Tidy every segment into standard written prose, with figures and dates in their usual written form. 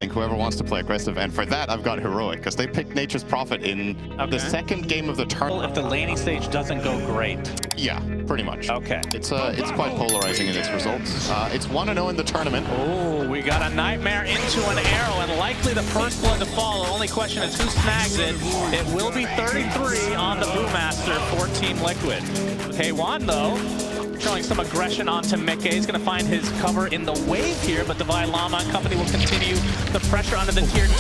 think whoever wants to play aggressive, and for that I've got Heroic, because they picked Nature's Prophet in the second game of the tournament. If the laning stage doesn't go great. Yeah, pretty much. Okay. It's quite polarizing in its results. It's 1-0 in the tournament. Oh, we got a Nightmare into an arrow, and likely the first blood to follow. Only question is who snags it. It will be 33 on the Brewmaster for Team Liquid. K1, though, showing some aggression onto Mickey. He's going to find his cover in the wave here, but Divine Llama and company will continue the pressure onto the tier 2.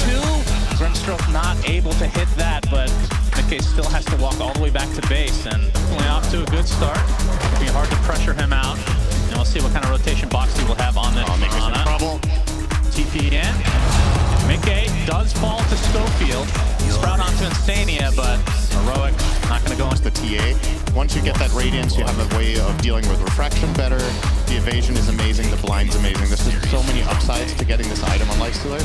Grimstroke not able to hit that, but Mickey still has to walk all the way back to base, and definitely off to a good start. It'll be hard to pressure him out, and we'll see what kind of rotation Boxy will have on this. Mickey's in trouble. TP in. Mickey does fall to Schofield. Sprout onto Insania, but Heroic not going to go into the TA. Once you get that Radiance, you have a way of dealing with refraction better. The evasion is amazing. The blind's amazing. There's just so many upsides to getting this item on Lifestealer.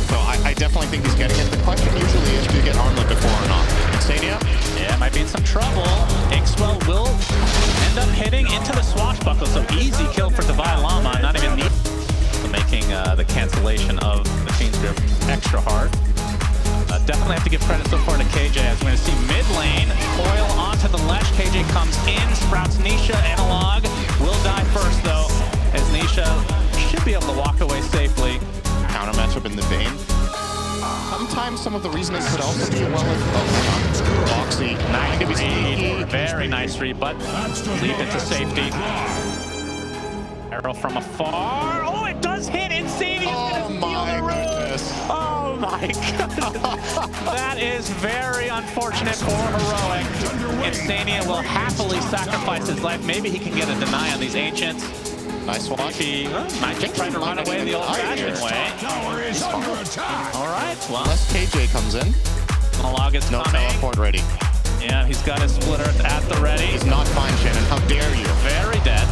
So I definitely think he's getting it. The question usually is, do you get Armlet before or not? Insania? Yeah, might be in some trouble. Inkswell will end up hitting into the swashbuckle, so easy kill for Divine Llama. Not even need making the cancellation of the Fiend's Grip extra hard. Definitely have to give credit so far to KJ, as we're going to see mid lane. Coil onto the Lesh. KJ comes in, sprouts Nisha. Analog will die first, though, as Nisha should be able to walk away safely. Counter matchup in the Bane. Sometimes some of the reasoning could also be Boxy. Nice read. Very nice read, but leap into safety. Arrow from afar. Oh, it does hit. Insane. Oh my goodness. Oh my goodness. That is very unfortunate for Heroic. Insania will happily sacrifice his life. Maybe he can get a deny on these Ancients. Nice watch. He might just try to run away the old-fashioned way. All right, well. Unless KJ comes in. Analog is no coming. Teleport ready. Yeah, he's got his splitter at the ready. He's not fine, Shannon. How dare you? Very dead.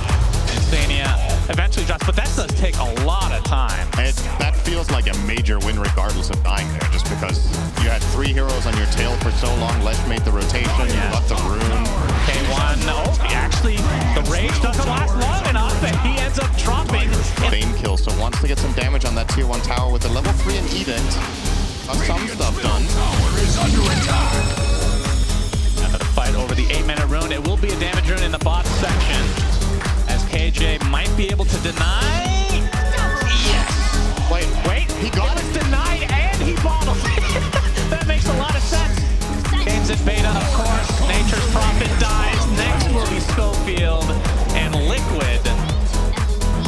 Insania eventually drops, but that does take a lot of time. That feels like a major win regardless of dying there, just because you had 3 heroes on your tail for so long. Lesh made the rotation, you got the rune. K1, actually, the rage doesn't last long enough, and he ends up dropping. Bane kill, so wants to get some damage on that tier 1 tower with the level 3 and Edict. Got some stuff done. After the fight over the 8-minute rune, it will be a damage rune in the bot section, as KJ might be able to deny. Yes. Wait, he got it. Denied and he bottled. That makes a lot of sense. Games in beta, of course. Nature's Prophet dies. Next will be Schofield and Liquid.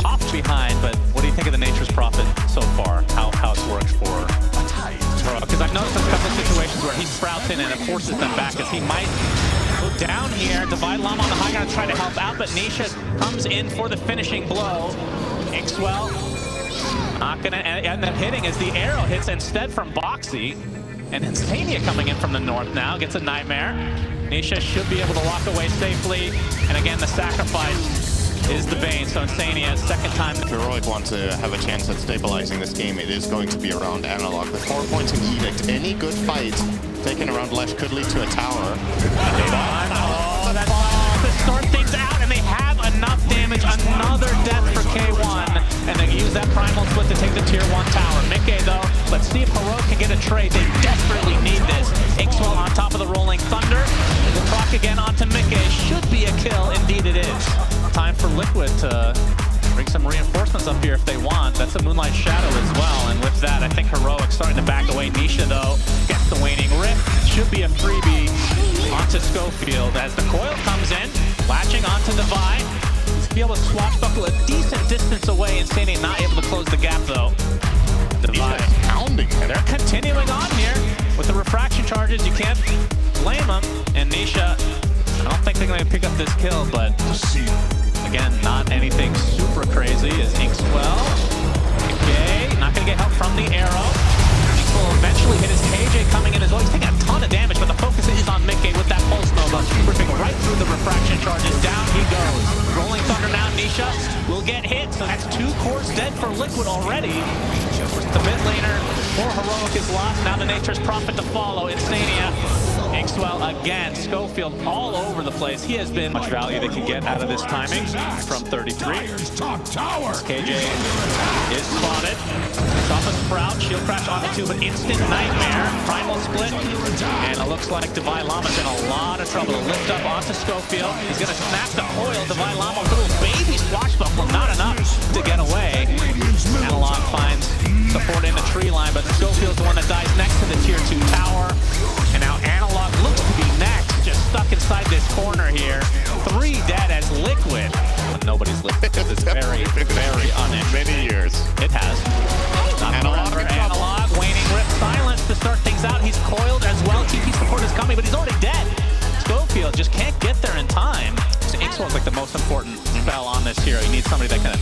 Hopped behind, but what do you think of the Nature's Prophet so far? How it's worked for? Because I've noticed a couple of situations where he sprouts in and it forces them back, as he might go down here. Divine Llama on the high ground trying to help out, but Nisha comes in for the finishing blow. Inkswell not going to end up hitting as the arrow hits instead from Boxy. And Insania coming in from the north now gets a Nightmare. Nisha should be able to walk away safely. And again, the sacrifice is the Bane, so Insania, second time. If Heroic wants to have a chance at stabilizing this game, it is going to be around Analog. The 4 points in Edict, any good fight taken around Lesh could lead to a tower. Oh, that's all to start things out, and they have enough damage. Another death for K1, and they use that primal split to take the tier 1 tower. Mickey, though, let's see if Heroic can get a trade. They desperately need this. Inkswell on top of the Rolling Thunder. The proc again onto Mickey. Should be a kill. Indeed it is. Time for Liquid to bring some reinforcements up here if they want. That's a Moonlight Shadow as well, and with that, I think Heroic starting to back away. Nisha, though, gets the Waning Rift. Should be a freebie onto Schofield as the coil comes in, latching onto Divine. He's be able to swashbuckle a decent distance away. Insania not able to close the gap, though. Divine pounding. They're continuing on here with the refraction charges. You can't blame them. And Nisha, I don't think they're going to pick up this kill, but again, not anything super crazy. Is Inkswell. Okay, not going to get help from the arrow. Inkswell will eventually hit his KJ coming in as well. He's taking a ton of damage, but the focus is on Mickey with that Pulse Nova. Ripping right through the refraction charges. Down he goes. Rolling Thunder now. Nisha will get hit, so that's 2 cores dead for Liquid already. The mid laner for Heroic is lost. Now the Nature's Prophet to follow. Insania Inkswell again. Schofield all over the place. He has been much value they can get out of this timing from 33. KJ is spotted. It's off a Sprout. Shield crash onto two, but instant nightmare. Primal split. And it looks like Divine Llama's in a lot of trouble. Lift up onto Schofield. He's going to snap the coil. Divine Llama, little baby swashbuckle. Not enough to get away. Analog finds support in the tree line, but Schofield's the one that dies next to the tier 2 tower. And now Analog looks to be next, just stuck inside this corner here. 3 dead as Liquid. Nobody's Liquid. It's very, very uninteresting. Many years. It has. Not Analog. Waning Rip silence to start things out. He's coiled as well. TP support is coming, but he's already dead. Schofield just can't get there in time. So Inkswell's like the most important spell on this hero. You need somebody that can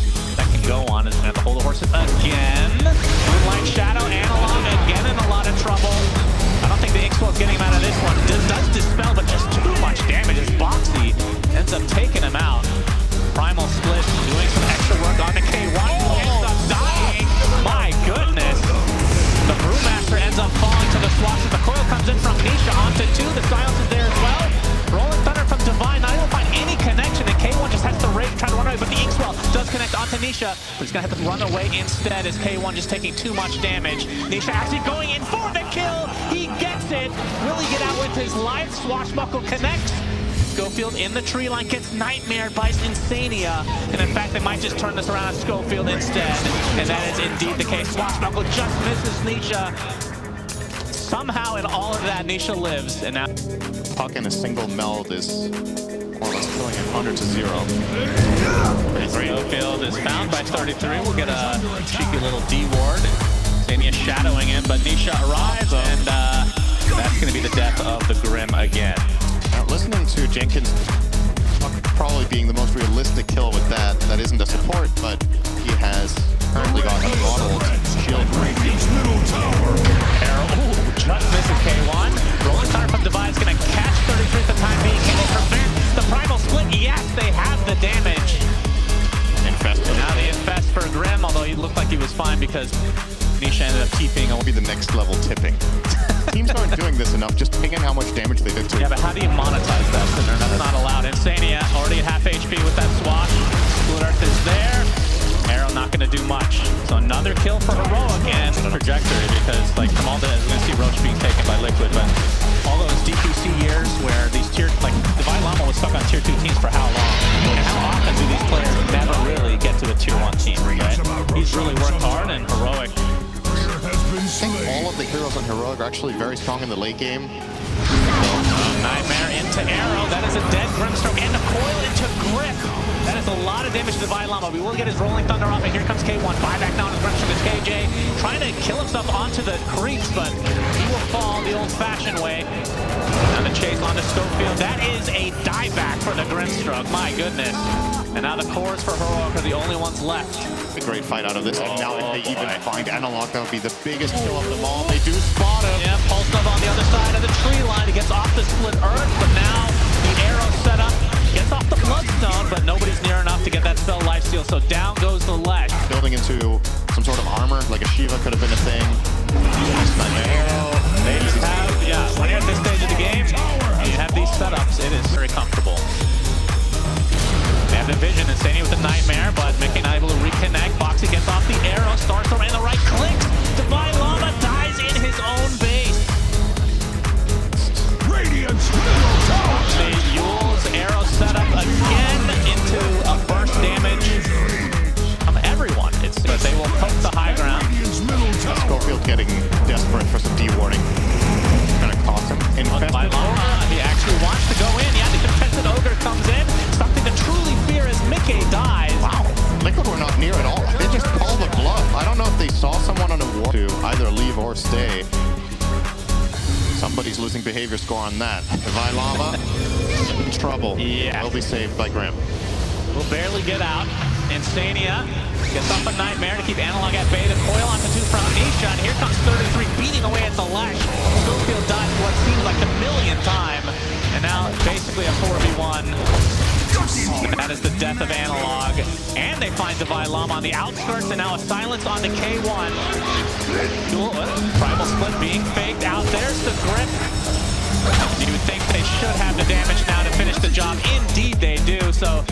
go on and have to hold the horses again. Moonlight Shadow, Analog again in a lot of trouble. I don't think the Inkswell's getting him out of this one. Does dispel, but just too much damage as Boxy ends up taking him out. Primal split, doing some extra work on the K1. Ends up dying. My goodness. The Brewmaster ends up falling to the swatch as the coil comes in from Nisha onto 2. The silence is there as well. Rolling Thunder from Divine, not able to find any connection, and K1 just has to try to run away, but the Inkswell does connect onto Nisha, but he's going to have to run away instead as K1 just taking too much damage. Nisha actually going in for the kill. He gets it. Will he get out with his life? Swashbuckle connects. Schofield in the tree line gets nightmared by Insania, and in fact they might just turn this around on Schofield instead, and that is indeed the case. Swashbuckle just misses Nisha. Somehow in all of that, Nisha lives, and now Puck in a single meld is more or less killing it 100 to 0. Schofield is found by 33. We'll get a cheeky little D ward. Insania shadowing him, but Nisha arrives, and that's going to be the death of the Grim again. Now, listening to Jenkins probably being the most realistic kill with that isn't a support, but he has currently got a bottled shield breaking. Arrow, just misses K1. Rolling Thunder from Divine is going to catch 33 at the time being. Can they prevent the Primal split? Yes, they have the damage. Infest. Now the infest for Grim, although he looked like he was fine because Nisha ended up keeping. It'll be the next level tipping. Teams aren't doing this enough, just picking how much damage they did to. Yeah, but how do you monetize that? So that's not allowed. Insania already at half HP with that swash. Split Earth is there. Arrow not going to do much. So another kill for Heroic and trajectory, because like Kamalda is going to see Roach being taken by Liquid, but all those DQC years where these tier, like Divine Llama was stuck on tier 2 teams for how long? And how often do these players never really get to a tier 1 team, right? He's really worked hard, and Heroic. I think all of the heroes on Heroic are actually very strong in the late game. Nightmare into Arrow. That is a dead Grimstroke, and a coil into Grip. That is a lot of damage to Divine Llama. We will get his Rolling Thunder off, and here comes K1. Buyback down as Grimstroke is KJ. Trying to kill himself onto the creeps, but he will fall the old-fashioned way. And the chase onto Schofield. That is a dieback for the Grimstroke. My goodness. And now the cores for Heroic are the only ones left. A great fight out of this. And now if they even find Analog, that would be the biggest kill of them all. They do spot him. Yeah, Pulse Nova on the other side of the tree line. He gets off the split Earth, but now the arrow set up. Gets off the Bloodstone, but nobody's near enough to get that spell lifesteal, so down goes the ledge. Building into some sort of armor, like a Shiva could have been a thing. Arrow. They just have, when you're at this stage of the game, and you have these setups, it is very comfortable. They have the vision, Insania with the Nightmare, but Mickey not able to reconnect. Boxy gets off the arrow, starts around the right, clicks. Divine Llama dies in his own base. Boxy, Yule's arrow set up again into a burst damage from everyone. But they will poke the high ground. Schofield getting desperate for some D-warding. Gonna cost him. By Llama, he actually wants to go in. Yeah, the Contested Ogre comes in. Something to truly fear as Mickey dies. Wow. Liquid were not near at all. They just called the bluff. I don't know if they saw someone on a ward to either leave or stay. Somebody's losing behavior score on that. Divine Llama in trouble. Yeah. Will be saved by Grim. Will barely get out. Insania gets off a Nightmare to keep Analog at bay. The coil onto 2 from Nisha, and here comes 33 beating away at the lash. Schofield dies for what seems like the millionth time, and now basically a 4v1. And that is the death of Analog. And they find Divine Llama on the outskirts, and now a silence on the K1. Primal split being faked out. There's the Grip. You would think they should have the damage now to finish the job. Indeed they do. So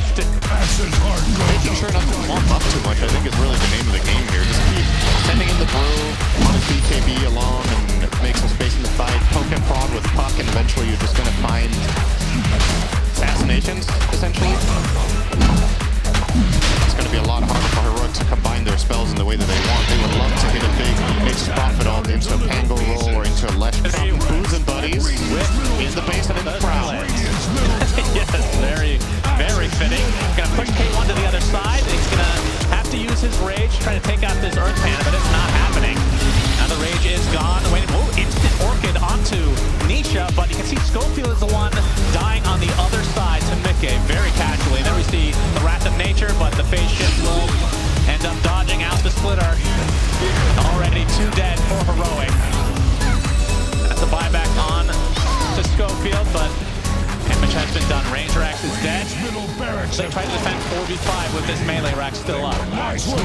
making sure not to bump up too much, I think, is really the name of the game here. Just keep sending in the brew, on his BKB along, and make some space in the side. Poke and prod with puck, and eventually you're just going to find assassinations, essentially. It's going to be a lot harder for Heroic to combine their spells in the way that they want. They would love to hit a big Nature's Prophet off into a Pango roll or into a Lesh. Booze and buddies in the base and in the crowd. Yes, very, very fitting. Gonna push K1 to the other side. He's gonna have to use his rage, try to take out this Earth Panda, but it's not happening. Now the rage is gone. Wait, whoa, instant Orchid onto Nisha, but you can see Schofield is the one dying on the other side to Mickey very casually. And then we see the Wrath of Nature, but the phase shift will end up dodging out the splitter. Already 2 dead for Heroic. That's a buyback on to Schofield, but damage has been done. Ranger Axe is dead. They try to defend 4v5 with this melee rack still up. Looks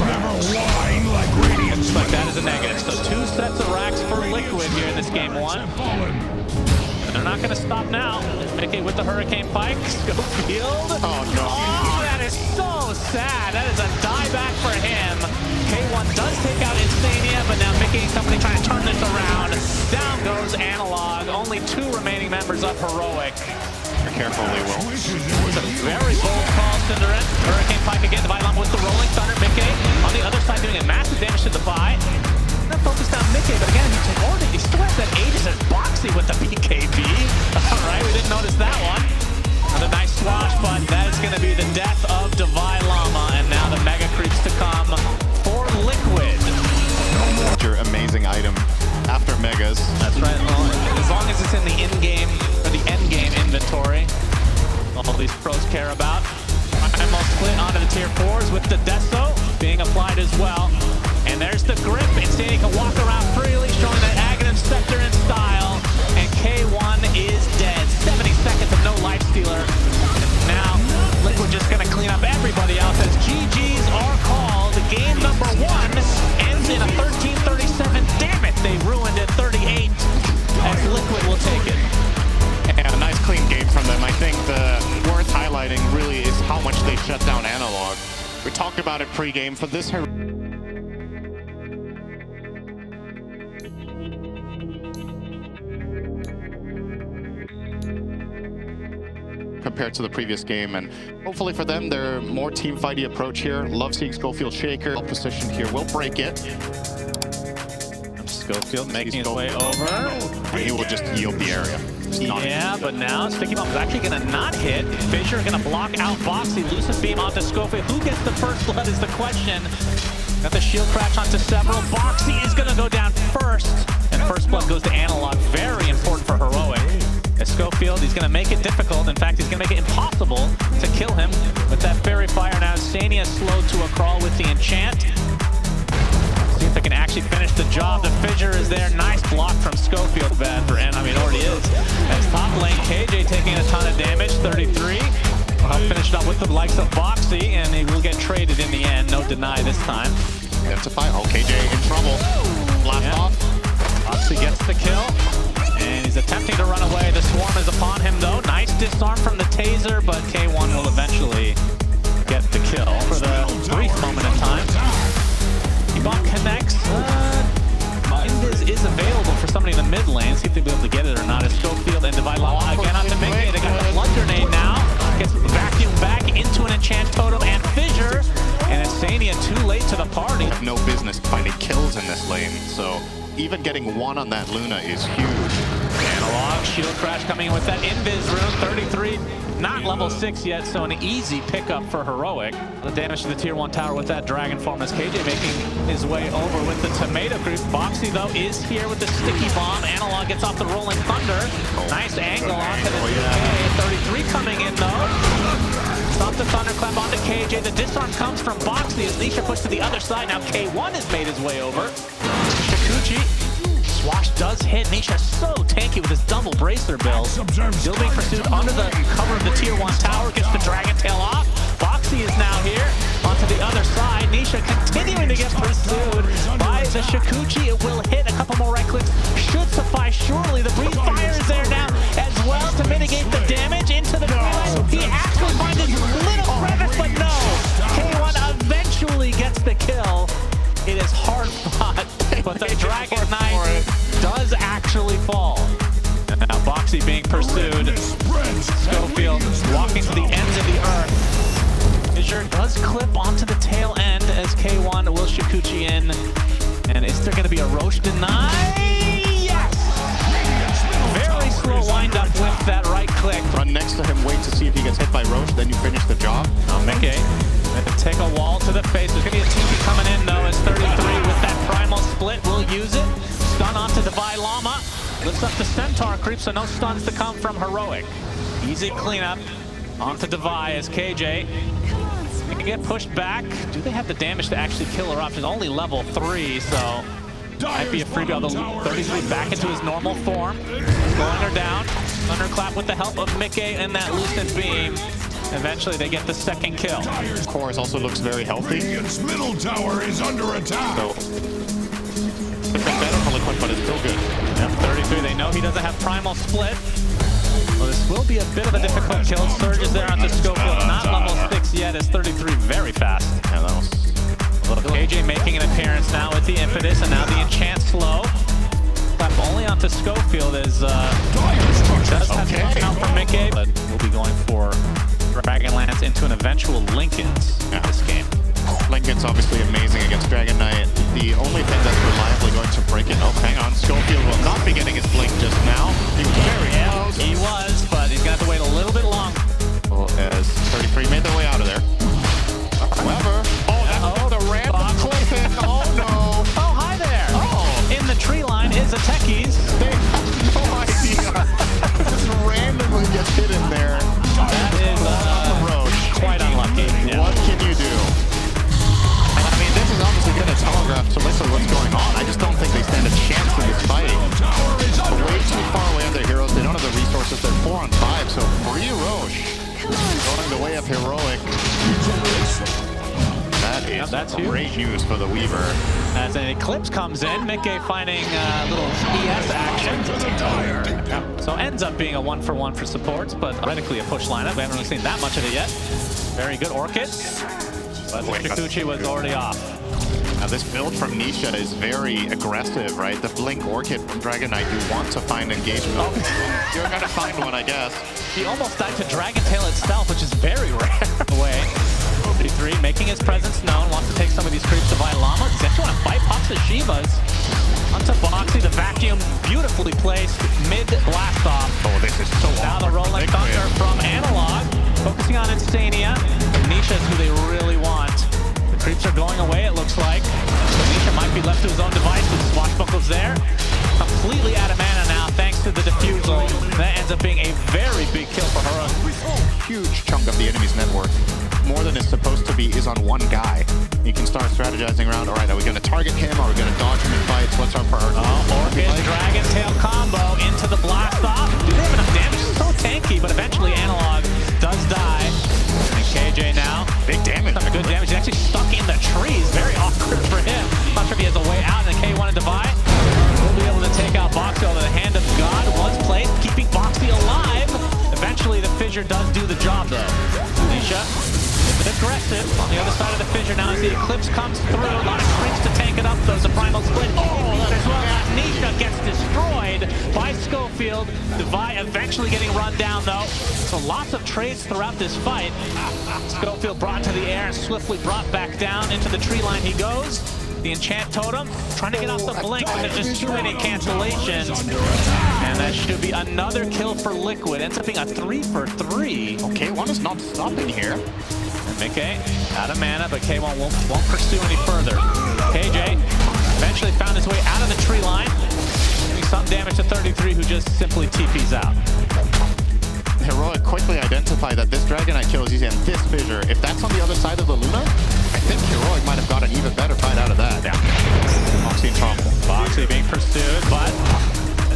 like that is a negative. So 2 sets of racks for Liquid here in this game 1. And they're not going to stop now. Mickey with the Hurricane Pike. Schofield. Oh, no. Oh, that is so sad. That is a dieback for him. K1 does take out Insania, but now Mickey, somebody trying to turn this around. Down goes Analog. Only 2 remaining members of Heroic. Be careful, they will. It's a very bold call, Cinderin. Hurricane Pike again. The Vylon with the Rolling Thunder. Mickey on the other side doing a massive damage to the Vi. Not focused on Mickey, but again, he still has that Aegis as Boxy with the BKB. All right, we didn't notice that one. Another nice swash, but that is going to be the death of Divine Llama, and now the Mega Creeps to come for Liquid. Your amazing item after Megas. That's right. Well, as long as it's in the in-game or the end-game inventory, all these pros care about. Almost split onto the tier 4s with the Deso being applied as well. And there's the grip. Insania can walk around freely, showing that Aghanim Scepter in style. And K1 is dead. 70 seconds of no life stealer. Now, Liquid just going to clean up everybody else as GGs are called. Game number 1 ends in a 13-37. Damn it, they ruined it 38 as Liquid will take it. And a nice clean game from them. I think the worth highlighting really is how much they shut down Analog. We talked about it pre-game for this. Compared to the previous game, and hopefully for them, they're more team fighty approach here. Love seeing Schofield Shaker. Well positioned here, will break it. Schofield making his way over. And he will just yield the area. Yeah, but now Sticky Bomb is actually going to not hit. Fissure going to block out Boxy. Lucid Beam onto Schofield. Who gets the first blood is the question. Got the shield crash onto several. Boxy is going to go down first. And first blood goes to Analog. Very important for Heroic. As Schofield, he's going to make it difficult. In fact, he's going to make it impossible to kill him with that Fairy Fire. Now Insania slowed to a crawl with the Enchant. See if they can actually finish the job. The Fissure is there. Nice block from Schofield. Bad for N. I mean, it already is. As top lane, KJ taking a ton of damage. 33. I'll finish it up with the likes of Boxy, and he will get traded in the end. No deny this time. Identify. Oh, KJ in trouble. Blast off. Boxy gets the kill. And he's attempting to run away. The swarm is upon him, though. Nice disarm from the taser, but K1 will eventually get the kill for the brief moment in time. Bomb connects. Invis is available for somebody in the mid lane. See if they'll be able to get it or not. As Schofield and Divine Llama again on the Mickey. They got the Blood Grenade now. Gets vacuumed back into an Enchant Totem and Fissure. And Insania too late to the party. Have no business finding kills in this lane, so even getting 1 on that Luna is huge. Analog, shield crash coming in with that Invis rune. 33, not level 6 yet, so an easy pickup for Heroic. The damage to the tier 1 tower with that Dragon Form as KJ making his way over with the Tomato Creep. Boxy, though, is here with the Sticky Bomb. Analog gets off the Rolling Thunder. Nice angle onto the 33 coming in, though. Stop the Thunderclap onto KJ. The disarm comes from Boxy as Nisha puts to the other side. Now K1 has made his way over. Shikuchi. Swash does hit. Nisha so tanky with his double bracer build. Still being pursued under the cover of the tier 1 tower. Gets the Dragon Tail off. Boxy is now here onto the other side. Nisha continuing to get pursued by the Shikuchi. It will hit. A couple more right clicks should suffice. Surely the Breeze Fire is there now as Fissure does clip onto the tail end as K1 will Shikuchi in. And is there going to be a Roche deny? Yes! Very slow wind up with that right click. Run next to him, wait to see if he gets hit by Roche, then you finish the job. Mickey, take a wall to the face. There's going to be a TP coming in though as 33 with that primal split will use it. Stun onto Divide Llama. Lifts up the Centaur creep, so no stuns to come from Heroic. Easy cleanup onto Divide as KJ. They can get pushed back. Do they have the damage to actually kill her off? She's only level 3, so might be a freebie. Although 33 back into his normal form. Slowing her down. Thunderclap with the help of Mickey and that Lucent Beam. Eventually they get the second kill. Chorus also looks very healthy. Its middle tower is under attack. So, it's better for Liquid, but it's still good. Yep, 33, they know he doesn't have primal split. Well, this will be a bit of a difficult kill. Surge is there onto Schofield, not level 6 yet, as 33 very fast. Yeah, that was a little KJ making an appearance now with the Impetus, and now the Enchant slow. Clap only onto Schofield as does have to come out from Mickey, but we'll be going for Dragonlance into an eventual Linken's in this game. Lincoln's obviously amazing against Dragon Knight. The only thing that's reliably going to break it. Oh, hang on. Schofield will not be getting his blink just now. He was very close. He was, but he's going to have to wait a little bit long. Well, as 33 made their way out of there. However, the random clipping. Oh, no. Oh, hi there. Oh. In the tree line is a Techies. They have no idea. Just randomly gets hit in there. That is Roche. Quite unlucky. Yeah. What can you do? I mean, this is obviously going to telegraph to Lisa what's going on. I just don't think they stand a chance in this fight. They're way too far away on their heroes. They don't have the resources. They're 4 on 5, so free Roche. Going the way of Heroic. That is that's great news for the Weaver. As an Eclipse comes in, Mickey finding a little ES action. Yep. So ends up being a 1-for-1 for supports, but theoretically a push lineup. We haven't really seen that much of it yet. Very good Orchid. But Shikuchi was already off. Now this build from Nisha is very aggressive, right? The Blink Orchid from Dragon Knight, you want to find engagement. Oh. You're gonna find one, I guess. He almost died to Dragon Tail itself, which is very rare. Away. 33 making his presence known, wants to take some of these creeps to Divine Llama. Does he actually want to fight? Pops the Shivas. Onto Boxy, the vacuum beautifully placed, mid blast off. Oh, this is so Now the Rolling Thunder from Analog, focusing on Instania. Nisha is who they really want. The creeps are going away, it looks like. So Nisha might be left to his own device with Swashbuckles there. Completely out of mana now, thanks to the defusal. That ends up being a very big kill for her. Huge chunk of the enemy's network. More than it's supposed to be is on one guy. You can start strategizing around, all right, are we going to target him? Are we going to dodge him in fights? What's our priority? Orchid, Dragon Tail combo into the blast off. Do they have enough damage? It's so tanky, but eventually Analog does die. And KJ now. Big damage. Some good damage. He's actually stuck in the trees. Very awkward for him. Not sure if he has a way out in the K1 and Divide. We'll be able to take out Boxy, although the Hand of God was placed, keeping Boxy alive. Eventually the Fissure does do the job though. Nisha. Aggressive on the other side of the Fissure now as the Eclipse comes through. A lot of creeps to tank it up. There's a primal split. As well as Nisha gets destroyed by Schofield. Divide eventually getting run down though. So lots of trades throughout this fight. Schofield brought to the air and swiftly brought back down into the tree line he goes. The Enchant Totem trying to get off the blink, but there's just too many cancellations. And that should be another kill for Liquid. Ends up being a 3-for-3. Okay, one is not stopping here. Mickey out of mana, but K1 won't pursue any further. KJ eventually found his way out of the tree line, doing some damage to 33, who just simply TPs out. Heroic quickly identified that this Dragon Knight kill is easy, and this Fissure, if that's on the other side of the Luna, I think Heroic might have got an even better fight out of that. Yeah. Boxy in trouble. Boxy being pursued, but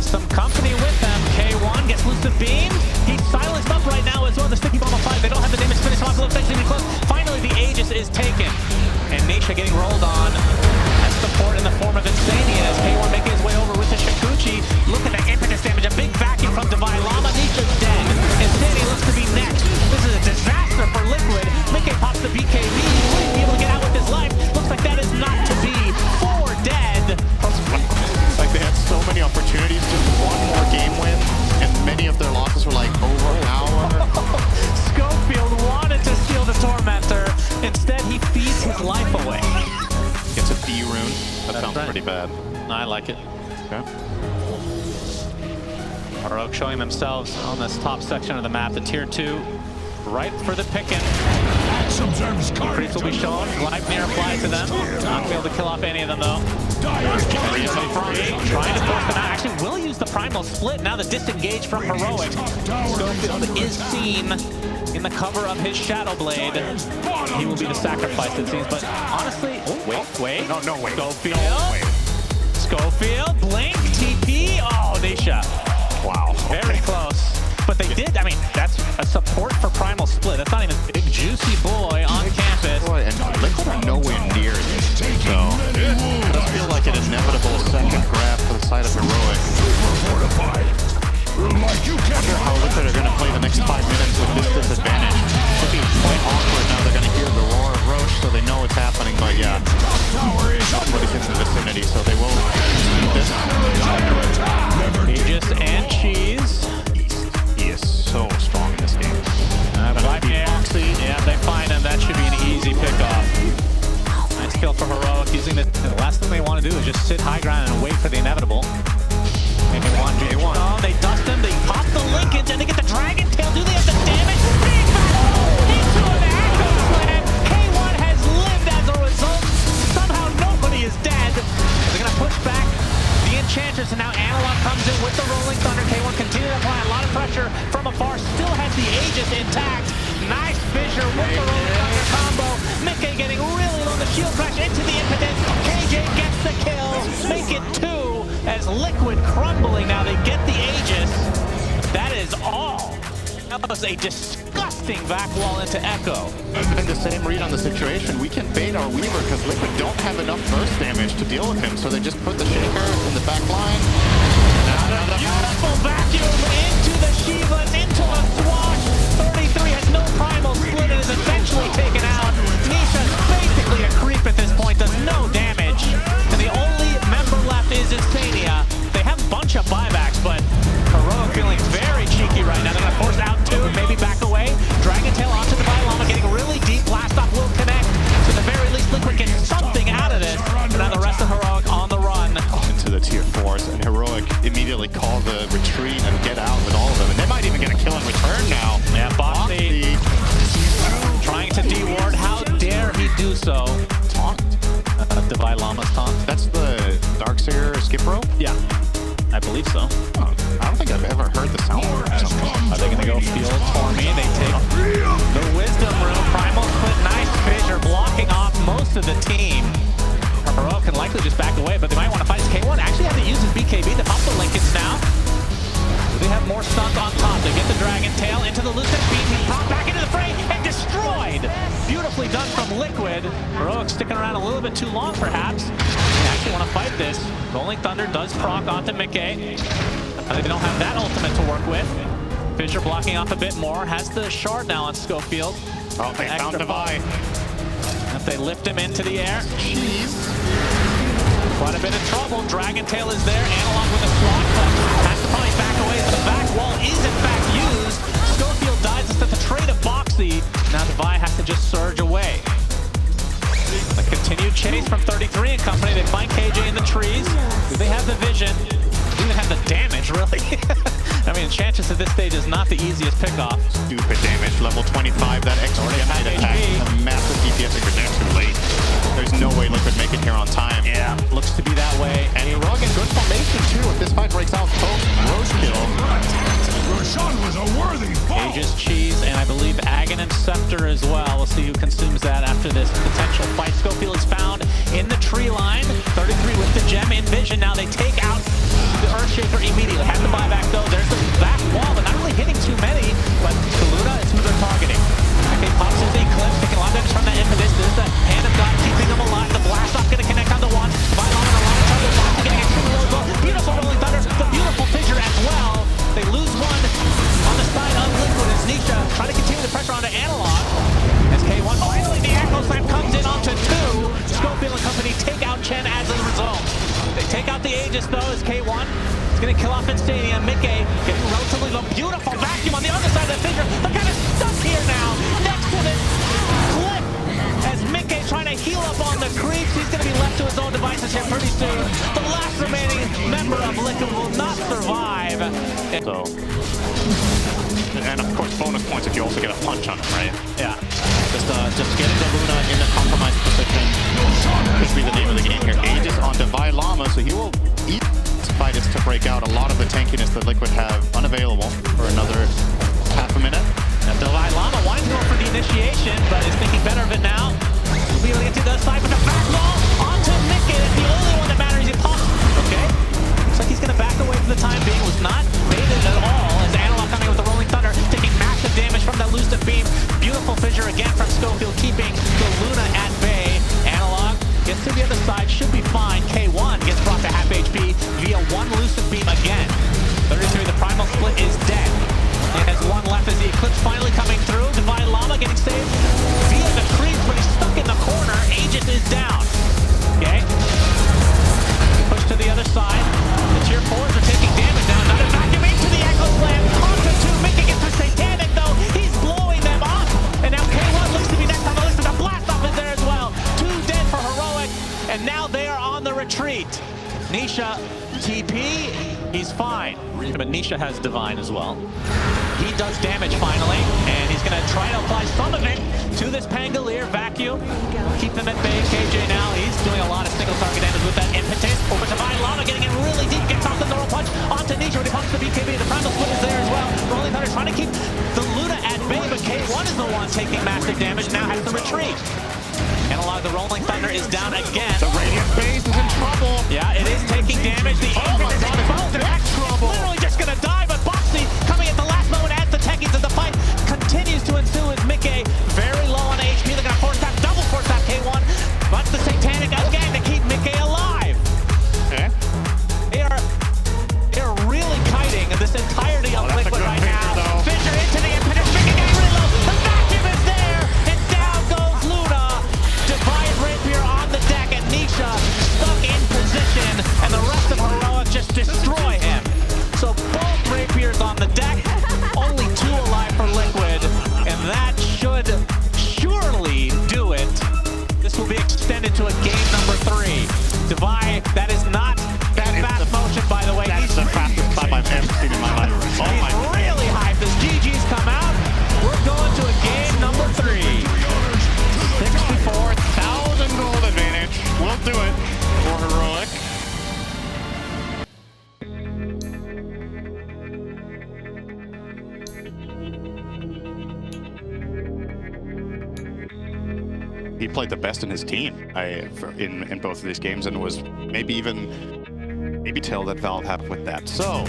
some company with them. K1 gets Lucid Beam. He's silenced up right now as well. The Sticky Bomb of 5. They don't have the damage to finish off. Looks actually close. Finally, the Aegis is taken. And Nisha getting rolled on as support in the form of Insania as K1 making his way over with the Shikuchi. Look at that impetus damage. A big vacuum from Divine Llama. Nisha's dead. Insania looks to be next. This is a disaster for Liquid. Mickey pops the BKB. Will he be able to get out with his life? Looks like that is not to be. 4 dead. Like they had so many opportunities, just one more game win, and many of their losses were like over an hour. Schofield wanted to steal the Tormentor. his life away. Gets a B rune. That sounds right. pretty bad. I like it. Okay. Heroic showing themselves on this top section of the map, the tier 2, right for the picking. Creeps will be shown. Gleipnir applied to them. Not be able to kill off any of them though. Trying to force them out. Actually will use the primal split. Now the disengage from Heroic. Schofield is seen in the cover of his Shadow Blade. He will be the sacrifice, it seems. But honestly, wait. No, wait. Schofield. Schofield, blink, TP. Oh, Nisha. Wow. Very close. But they did, I mean, that's a support for Primal Split. That's not even big juicy boy on campus. Boy, and Liquid are nowhere near this. So it does feel like an inevitable second grab for the side of Heroic. I wonder how Liquid are going to play the next 5 minutes with this disadvantage. Could be quite awkward now. They're going to hear the roar of Roche, so they know what's happening. But yeah, somebody's in the vicinity, so they will this. Aegis and Cheese. He is so strong in this game. Yeah, they find him. That should be an easy pickoff. Nice kill for Heroic. Using this. The last thing they want to do is just sit high ground and wait for the inevitable. Maybe 1v1. Oh, they dust him. They pop the Lincolns and they get the Dragon Tail. Do they have the damage? Big battle into an Echo Slam. K1 has lived as a result. Somehow nobody is dead. They're going to push back the Enchantress, and now Analog comes in with the Rolling Thunder. K1 continue to apply a lot of pressure from afar. Still has the Aegis intact. Nice fissure with the Rolling Thunder combo. Mickey getting really low. The shield crash into the Impotence. KJ gets the kill. Make it 2 as Liquid crumbling. Now they get the Aegis. That is all. That was a disgusting back wall into Echo. And the same read on the situation. We can bait our Weaver because Liquid don't have enough burst damage to deal with him. So they just put the Shaker in the back line. Now the beautiful vacuum into the Shivas, into the Swash. 33 has no primal split and is eventually taken out. Nisha's basically a creep at this point, does no damage. And the only member left is Insania. They have a bunch of buybacks, but Heroic feeling very cheeky right now. They're going to force out 2, maybe back away. Dragon Tail onto the Llama, getting really deep. Blast off will connect. To the very least, Liquid gets something out of this. But now the rest of Heroic on the run. Into the tier 4s, and Heroic immediately call the retreat and get out with all of them. And they might even get a kill in return now. Yeah, Boxy trying to de-ward. How dare he do so? Taunt. Divide Llama's taunt. That's the Darkseer skip rope? Yeah, I believe so. Oh, I don't think I've ever heard the sound. Are they going to go field Tormy? They take the Wisdom Rune. Primal Split, nice fissure, blocking off most of the team. Heroic can likely just back away, but they might want to fight K1. Actually have to use his BKB to pop the Lincolns now. They have more stuns on top. They get the Dragon Tail into the Lucid Beam. He popped back into the fray and destroyed. Beautifully done from Liquid. Heroic sticking around a little bit too long, perhaps. They actually want to fight this. Rolling Thunder does proc onto Mickey. They don't have that ultimate to work with. Fissure blocking off a bit more. Has the shard now on Schofield. Oh, they found Divide. If they lift him into the air. Quite a bit of trouble. Dragon Tail is there. Analog with a slot, but has to probably back away. The back wall is in fact used. Schofield dies at the trade of Boxy. Now Divide has to just surge away. A continued chase from 33 and company. They find KJ in the trees. Do they have the vision? They even have the damage, really. I mean, Enchantress at this stage is not the easiest pickoff. Stupid damage. Level 25. That extra damage attack. A massive DPS if you're there too late. There's no way Liquid make it here on time. Yeah, looks to be that way. And Heroic in good formation too. If this fight breaks out post Roadkill. Roshan was a worthy foe. Aegis, Cheese, and I believe Agon and Scepter as well. We'll see who consumes that after this potential fight. Schofield is found in the tree line. 33 with the gem in vision. Now they take out the Earthshaker immediately. Have the buyback though. There's the back wall, but not really hitting too many. But Kaluna is who they're targeting. Okay, pops his Eclipse, taking a lot of damage from that Impetus. This is the Hand of God keeping them alive. The blast off gonna connect on the one. Divide on a lot of trouble. Boxy getting extremely low. Beautiful Rolling Thunder. The beautiful fissure as well. They lose one on the side of Liquid as Nisha trying to continue the pressure onto Analog. As K1 finally the Echo Slam comes in onto 2. Schofield and company take out Chen as a result. They take out the Aegis though as K1 is going to kill off Insania. Mickey getting relatively low. Beautiful vacuum on the other side of the fissure. They're kind of stuck here now next to this cliff as Mickey trying to to his own devices here pretty soon. The last remaining member of Liquid will not survive. So, and of course, bonus points if you also get a punch on him, right? Yeah. Just getting the Luna in the compromised position could be the name of the game here. Aegis on Divine Llama, so he will eat Fighters to break out a lot of the tankiness that Liquid have unavailable for another half a minute. Now Divine Llama wanting to go for the initiation, but is thinking better of it now. He'll be able to get to the other side with the back ball onto Mickey. That's the only one that matters. He pops. Okay. Looks like he's going to back away for the time being. Was not baited at all as Analog coming with the Rolling Thunder, taking massive damage from that Lucid Beam. Beautiful fissure again from Schofield, keeping the Luna at bay. Analog gets to the other side, should be fine. K1 gets brought to half HP via one Lucid Beam again. 33, the Primal Split is dead. And has one left as the Eclipse finally coming through. Divine Llama getting saved via the creeps, but he's stuck in the corner. Aegis is down. Okay. Push to the other side. The tier 4s are taking damage now. Another vacuum into the Echo Slam. Onto 2, making it to Satanic though. He's blowing them up. And now K1 looks to be next on the list. And the blast off is there as well. 2 dead for Heroic. And now they are on the retreat. Nisha, TP, he's fine. But Nisha has Divine as well. He does damage finally, and he's going to try to apply some of it to this Pangolier vacuum. Keep them at bay. KJ now, he's doing a lot of single target damage with that impetus. Over Divine Llama getting in really deep, gets off the neural punch onto Nisha when he pumps the BKB. The Primal Split is there as well. Rolling Thunder trying to keep the Luna at bay, but K1 is the one taking massive damage, now has to retreat. Analog, the Rolling Thunder is down again. The Radiant base is in trouble. Yeah, it is taking damage. The Aegis is exposed. That's trouble. Literally just going to die, but Boxy coming at the last moment as the techies as the fight continues to ensue as Mickey very low on HP. They're going to force tap, double force tap K1. But the Satanic again to keep Mickey alive. Okay. They are really kiting this entirety of Liquid right now. Fissure into the impetus. Mickey getting really low. The vacuum is there. And down goes Luna. Divine Rapier on the deck, and Nisha stuck in position, and the rest of Heroic just destroy him. So both Rapiers on the deck, only 2 alive for Liquid, and that should surely do it. This will be extended to a game number 3. Divine, that is not fast motion, by the way. That's the fastest time I've ever seen in my life. Oh my He's really hyped as GG's come out. We're going to a game number 3. 64,000 gold advantage. We'll do it for Heroic. He played the best in his team in both of these games, and was maybe tell that Valve happened with that. So,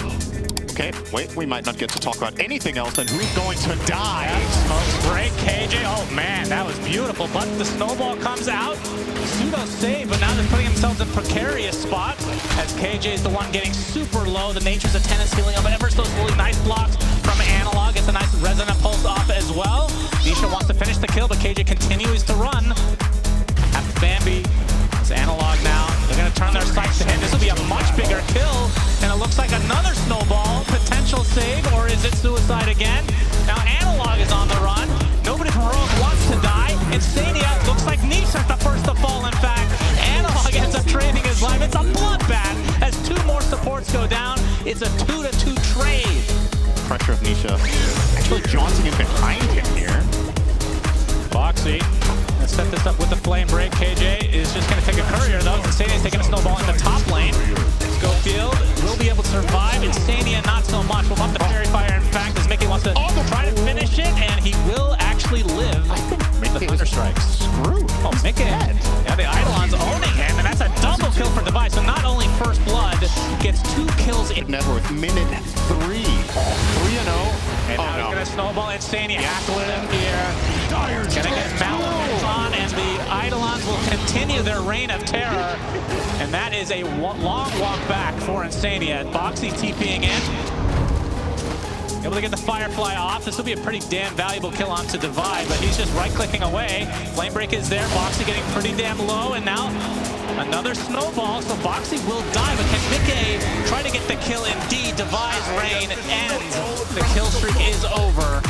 okay, wait, we might not get to talk about anything else, then who's going to die? Smoke break, KJ. Oh man, that was beautiful, but the snowball comes out. Pseudo save, but now they're putting themselves in a precarious spot as KJ is the one getting super low. The Nature's of Tennis healing up ever so slowly. Nice blocks from Analog. Gets a nice resonant pulse off as well. Nisha wants to finish the kill, but KJ continues to run. After Bambi, it's Analog now. They're going to turn their sights to him. This will be a much bigger kill, and it looks like another snowball. Potential save, or is it suicide again? Now Analog is on the run. Nobody from Heroic wants to die. Insania looks like Nisha's the first to fall, in fact. Analog ends up trading his life. It's a bloodbath as 2 more supports go down. It's a 2-2 trade. Pressure of Nisha. Actually, Johnson is behind him here. Boxy, let's set this up with the flame break. KJ is just going to take a courier, though. Insania's taking a snowball in the top lane. Schofield will be able to survive. Insania not so much. We'll bump the fairy fire, in fact, as Mickey wants to try to finish it, and he will actually live. The Thunder Strikes. Screwed. Oh, Mickey. Yeah, the Eidolon's owning him, and that's a double kill for Device. So not only First Blood gets 2 kills in Net worth minute 3. 3-0. And now he's going to snowball Insania. Hackling him here. Going to get Mountains on, and the Eidolons will continue their reign of terror. And that is a long walk back for Insania. Boxy TPing in. Able to get the Firefly off. This will be a pretty damn valuable kill onto Divide, but he's just right-clicking away. Flame Break is there. Boxy getting pretty damn low, and now another snowball. So Boxy will die, but can Mickey try to get the kill? Indeed, Divide's reign ends. The kill streak is over,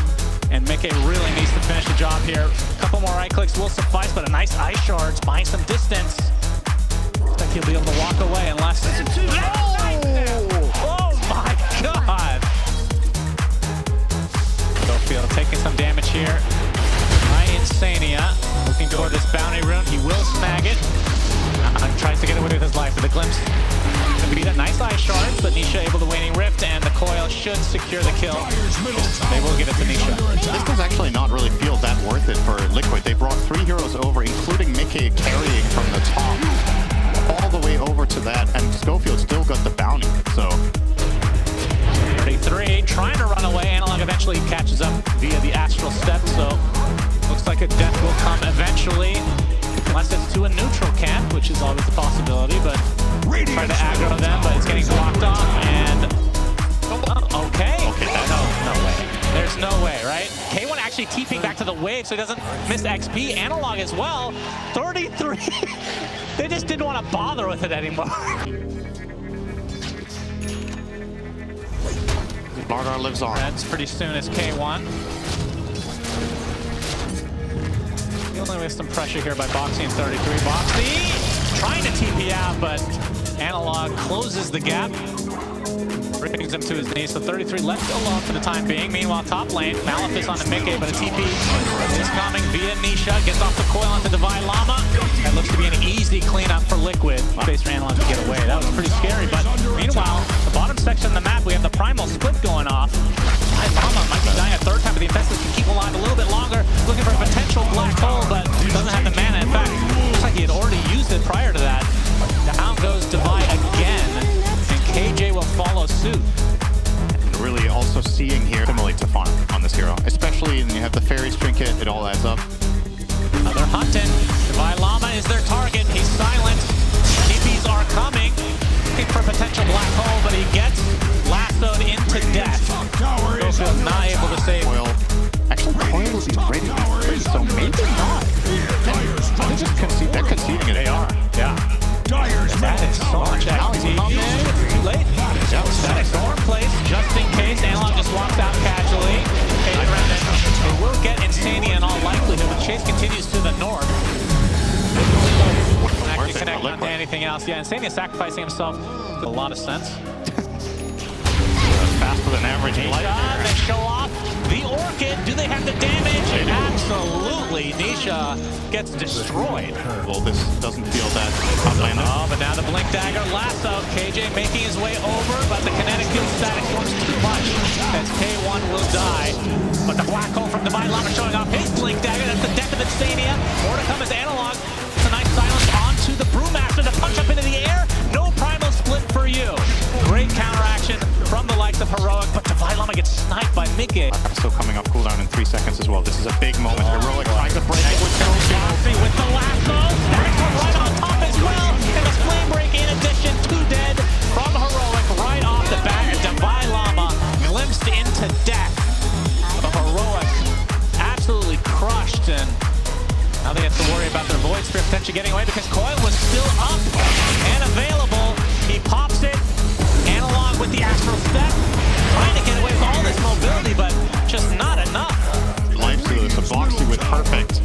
and Mickey really needs to finish the job here. A couple more right clicks will suffice, but a nice ice shard buying some distance. he'll be able to walk away unless... Oh my God! Schofield taking some damage here. Insania looking toward this bounty rune. He will snag it. Tries to get away with his life with a glimpse. Beat a nice eye shard, but Nisha able to waning rift, and the coil should secure the kill. They will give it to Nisha. This does actually not really feel that worth it for Liquid. They brought 3 heroes over, including Mickey carrying from the top all the way over to that, and Schofield still got the bounty. So 33 trying to run away. Analog eventually catches up via the astral step, so looks like a death will come eventually. Unless it's to a neutral camp, which is always a possibility, but trying to aggro them, but it's getting blocked off, and okay. No way. There's no way, right? K1 actually TPing back to the wave so he doesn't miss XP. Analog as well. 33. They just didn't want to bother with it anymore. Bardar lives on. Reds pretty soon as K1. Dealing with some pressure here by Boxy and 33. Boxy trying to TP out, but Analog closes the gap. Brings him to his knees, so 33 left alone for the time being. Meanwhile, top lane, Malefice on the Mickey, but a TP is coming via Nisha. Gets off the coil onto Divine Llama. That looks to be an easy cleanup for Liquid. Space for Analog to get away. That was pretty scary, but meanwhile, the bottom section of the map, we have the primal split going off. Divine Llama might be dying a third time, but the Infested can keep alive a little bit longer. Looking for a potential black hole, but doesn't have the mana. In fact, looks like he had already used it prior to that. Down goes Divine again, and KJ will follow suit. And really also seeing here, similarly to farm on this hero, especially when you have the Fairies trinket, it all adds up. They're hunting. Divine Llama is their target. He's silent. TPs are coming. Looking for a potential black hole, but he gets lassoed into death. Schofield not able to save. Coil. Actually, Coil will be ready to be free, so maybe not. They're just they're conceding it. They are. Yeah. That is so much XP. Too late. Static Storm place just in case. Analog just walks out casually. They will get Insania in all likelihood, but Chase continues to the north. Actually connect onto anything else. Yeah, Insania sacrificing himself. A lot of sense. Faster than average. Nisha, they show off the Orchid. Do they have the damage? Absolutely. Nisha gets destroyed. Well, this doesn't feel that outlandish. Oh, but now the Blink Dagger lasso. KJ making his way over, but the kinetic field static storm's too much as K1 will die. But the black hole from Divine Llama showing off his Blink Dagger. That's the death of Insania. More to come as Analog. It's a nice silence onto the Brewmaster to punch up into the air. No primal split for you. Great counteraction from the likes of Heroic, but Divine Llama gets sniped by Mickey. Still coming off cooldown in 3 seconds as well. This is a big moment. Heroic trying to break it with with the lasso. Static right on top as well. And a flame break in addition. 2 dead from Heroic right off the bat. And Divine Llama glimpsed into death. But Heroic absolutely crushed, and now they have to worry about their Void Spirit potentially getting away because Coil was still up and available. He pops it. Analog with the astral step. Trying to get away with all this mobility, but just not enough. Life Stealer, so Boxy with perfect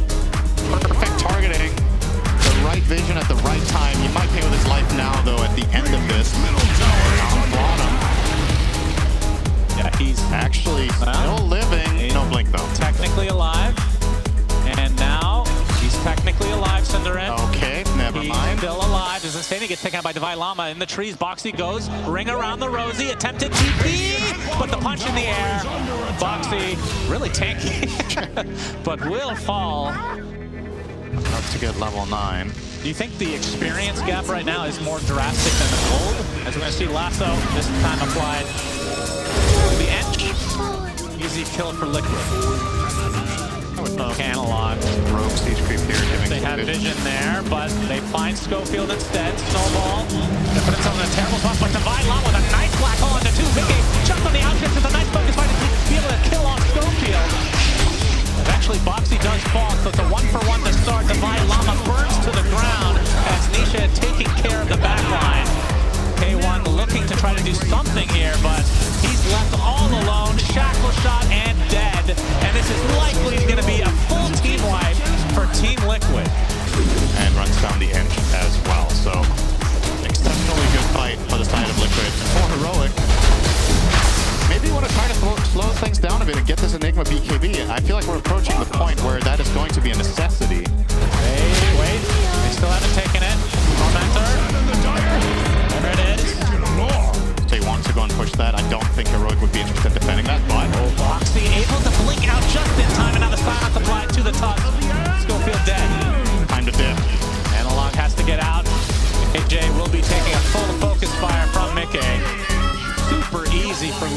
targeting. The right vision at the right time. He might pay with his life now, though, at the end of this. Yeah, he's actually still living. No blink, though. Technically alive. And now he's technically alive, Cinderin. Okay, never mind. Still alive. As Insania gets taken out by Divine Llama in the trees. Boxy goes, ring around the Rosie, attempted TP, but the punch in the air. Boxy really tanky, but will fall. Up to get level 9. Do you think the experience gap right now is more drastic than the gold? As we're going to see Lasso this time applied to the edge. Easy kill for Liquid. Analog. Rogue Siege Creep here. They had vision there, but they find Schofield instead. Snowball. They put themselves in a terrible spot, but Divine Llama with a nice black hole into 2. Mickey just on the outskirts with a nice focus fight to be able to kill off Schofield. Eventually, Boxy does fall, so it's a 1-for-1 to start. Divine Llama burns to the ground as Nisha taking care of the back line. K1 looking to try to do something here, but he's left all alone. Shackle shot and dead. And this is likely going to be a full team wipe for Team Liquid. And runs down the edge as well. So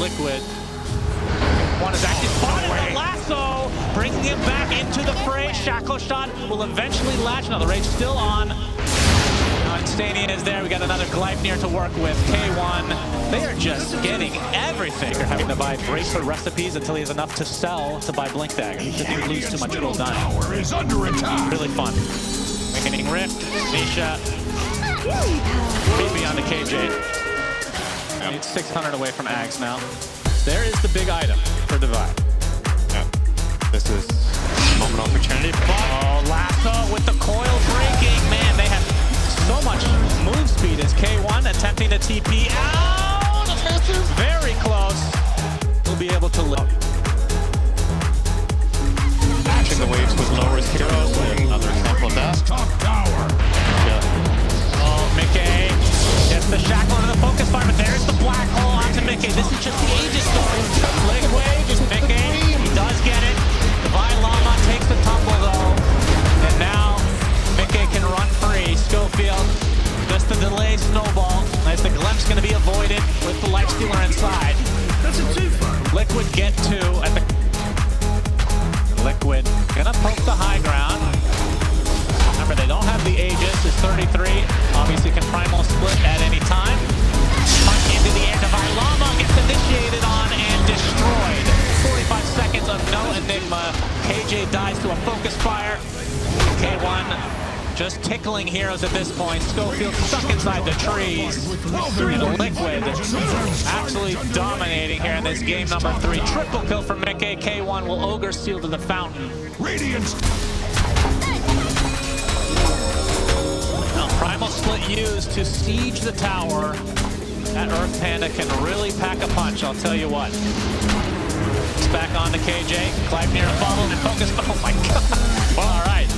Liquid. One is actually spotted with a lasso, bringing him back into the fray. Shackle shot will eventually latch. Now the Rage still on. Stanian is there. We got another Gleipnir to work with. K1, they are just getting everything. They're having to buy bracelet recipes until he has enough to sell to buy Blink Dagger. He shouldn't lose too much gold done. Tower is under attack. Really fun. Awakening Rift, Nisha, creepy on the KJ. It's 600 away from Ags now. There is the big item for Divide. Yeah. This is a moment of opportunity. Oh, lasso with the coil breaking. Man, they have so much move speed as K1 attempting to TP out. This is very close. We'll be able to live. Matching the waves with low risk heroes. Another example of that. Top tower. Yeah. Oh, Mickey gets the shackle into the focus fire, but there's the black hole onto Mickey. This is just the Aegis story. Liquid, Mickey, he does get it. Divine Llama takes the tumble though. And now Mickey can run free. Schofield, just the delay snowball. As the glimpse going to be avoided with the Lifestealer inside. That's a two-fight. Liquid get two at the... Liquid gonna poke the high ground. Remember, they don't have the Aegis. It's 33. Obviously can primal split at any time. Punch into the air. Divine Llama gets initiated on and destroyed. 45 seconds of no Enigma. KJ dies to a focus fire. K1 just tickling heroes at this point. Schofield stuck inside the trees. And Liquid absolutely dominating here in this game number 3. Triple kill from Mickey. K1 will Ogre Seal to the fountain. Radiance. Now, primal split used to siege the tower. That Earth Panda can really pack a punch, I'll tell you what. It's back on to KJ. Gleipnir followed and focus. Oh my god. Well, all right.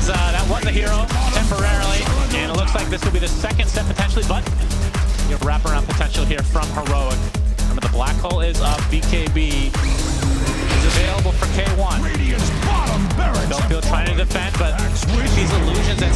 That was a hero temporarily, and it looks like this will be the second set potentially, but you have wraparound potential here from Heroic. Remember, the black hole is up. BKB is available for K1. Radiance bottom barracks. Schofield trying to defend, but these illusions and